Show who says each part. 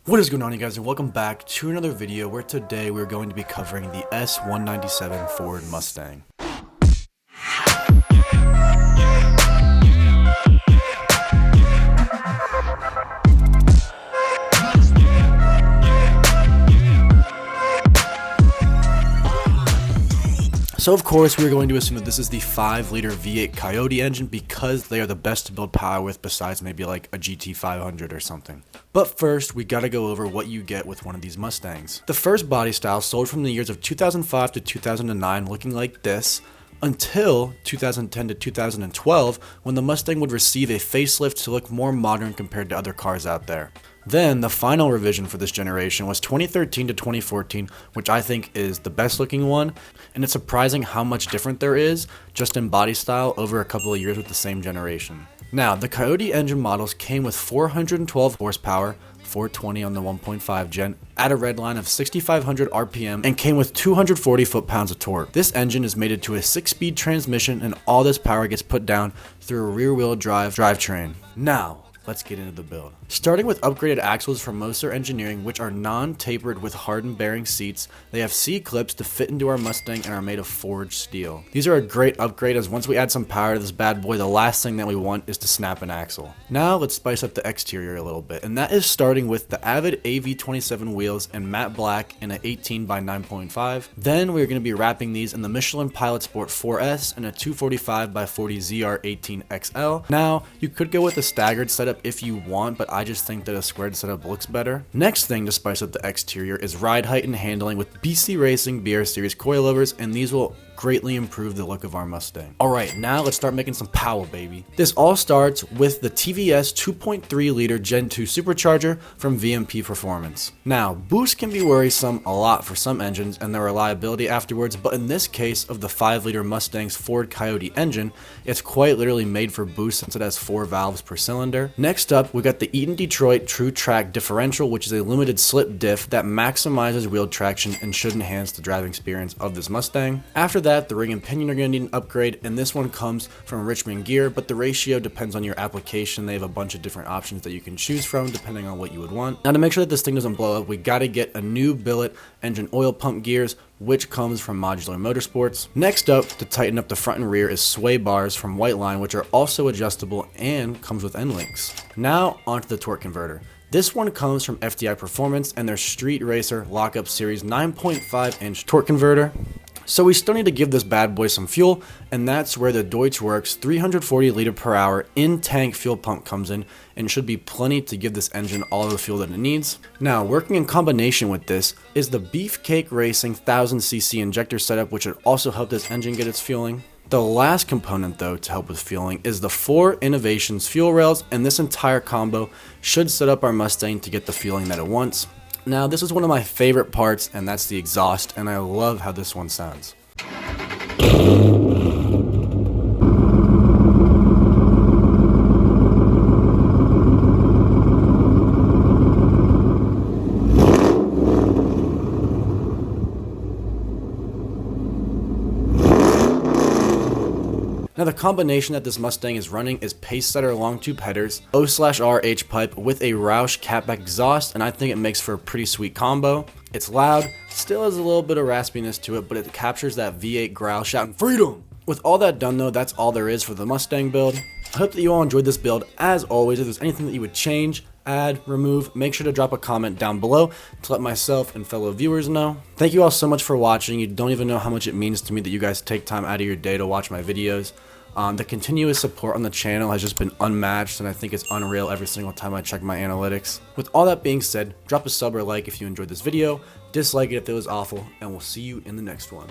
Speaker 1: What is going on, you guys, and welcome back to another video where today we're going to be covering the S197 Ford Mustang. So of course we're going to assume that this is the 5-liter V8 Coyote engine because they are the best to build power with besides maybe like a GT500 or something. But first we gotta go over what you get with one of these Mustangs. The first body style sold from the years of 2005 to 2009 looking like this, until 2010 to 2012 when the Mustang would receive a facelift to look more modern compared to other cars out there. Then the final revision for this generation was 2013 to 2014, which I think is the best looking one, and it's surprising how much different there is just in body style over a couple of years with the same generation. Now, the Coyote engine models came with 412 horsepower, 420 on the 1.5 gen, at a redline of 6,500 RPM, and came with 240 foot-pounds of torque. This engine is mated to a 6-speed transmission, and all this power gets put down through a rear-wheel drive drivetrain. Now, let's get into the build. Starting with upgraded axles from Moser Engineering, which are non-tapered with hardened bearing seats. They have C-clips to fit into our Mustang and are made of forged steel. These are a great upgrade, as once we add some power to this bad boy, the last thing that we want is to snap an axle. Now let's spice up the exterior a little bit, and that is starting with the Avid AV27 wheels in matte black and an 18 by 9.5. Then we're going to be wrapping these in the Michelin Pilot Sport 4S and a 245 by 40 ZR18XL. Now you could go with a staggered setup if you want, but I just think that a squared setup looks better. Next thing to spice up the exterior is ride height and handling with BC Racing BR Series coilovers, and these will greatly improve the look of our Mustang. Alright, now let's start making some power, baby. This all starts with the TVS 2.3 liter Gen 2 supercharger from VMP Performance. Now, boost can be worrisome a lot for some engines and their reliability afterwards, but in this case of the 5-liter Mustang's Ford Coyote engine, it's quite literally made for boost since it has 4 valves per cylinder. Next up, we got the Eaton Detroit True Track differential, which is a limited slip diff that maximizes wheel traction and should enhance the driving experience of this Mustang. After that, the ring and pinion are going to need an upgrade, and this one comes from Richmond Gear, but the ratio depends on your application. They have a bunch of different options that you can choose from depending on what you would want. Now, to make sure that this thing doesn't blow up, we got to get a new billet engine oil pump gears, which comes from Modular Motorsports. Next up, to tighten up the front and rear, is sway bars from Whiteline, which are also adjustable and comes with end links. Now onto the torque converter. This one comes from FDI Performance and their Street Racer Lockup Series 9.5 inch torque converter. So we still need to give this bad boy some fuel, and that's where the Deutschwerks 340 liter per hour in-tank fuel pump comes in, and should be plenty to give this engine all of the fuel that it needs. Now, working in combination with this is the Beefcake Racing 1000cc injector setup, which would also help this engine get its fueling. The last component, though, to help with fueling is the Ford Innovations fuel rails, and this entire combo should set up our Mustang to get the fueling that it wants. Now, this is one of my favorite parts, and that's the exhaust, and I love how this one sounds. Now, the combination that this Mustang is running is pace setter long tube headers, O/R H pipe with a Roush catback exhaust, and I think it makes for a pretty sweet combo. It's loud, still has a little bit of raspiness to it, but it captures that V8 growl shouting freedom. With all that done though, that's all there is for the Mustang build. I hope that you all enjoyed this build. As always, if there's anything that you would change, add, remove, make sure to drop a comment down below to let myself and fellow viewers know. Thank you all so much for watching. You don't even know how much it means to me that you guys take time out of your day to watch my videos. The continuous support on the channel has just been unmatched, and I think it's unreal every single time I check my analytics. With all that being said, drop a sub or like if you enjoyed this video, dislike it if it was awful, and we'll see you in the next one.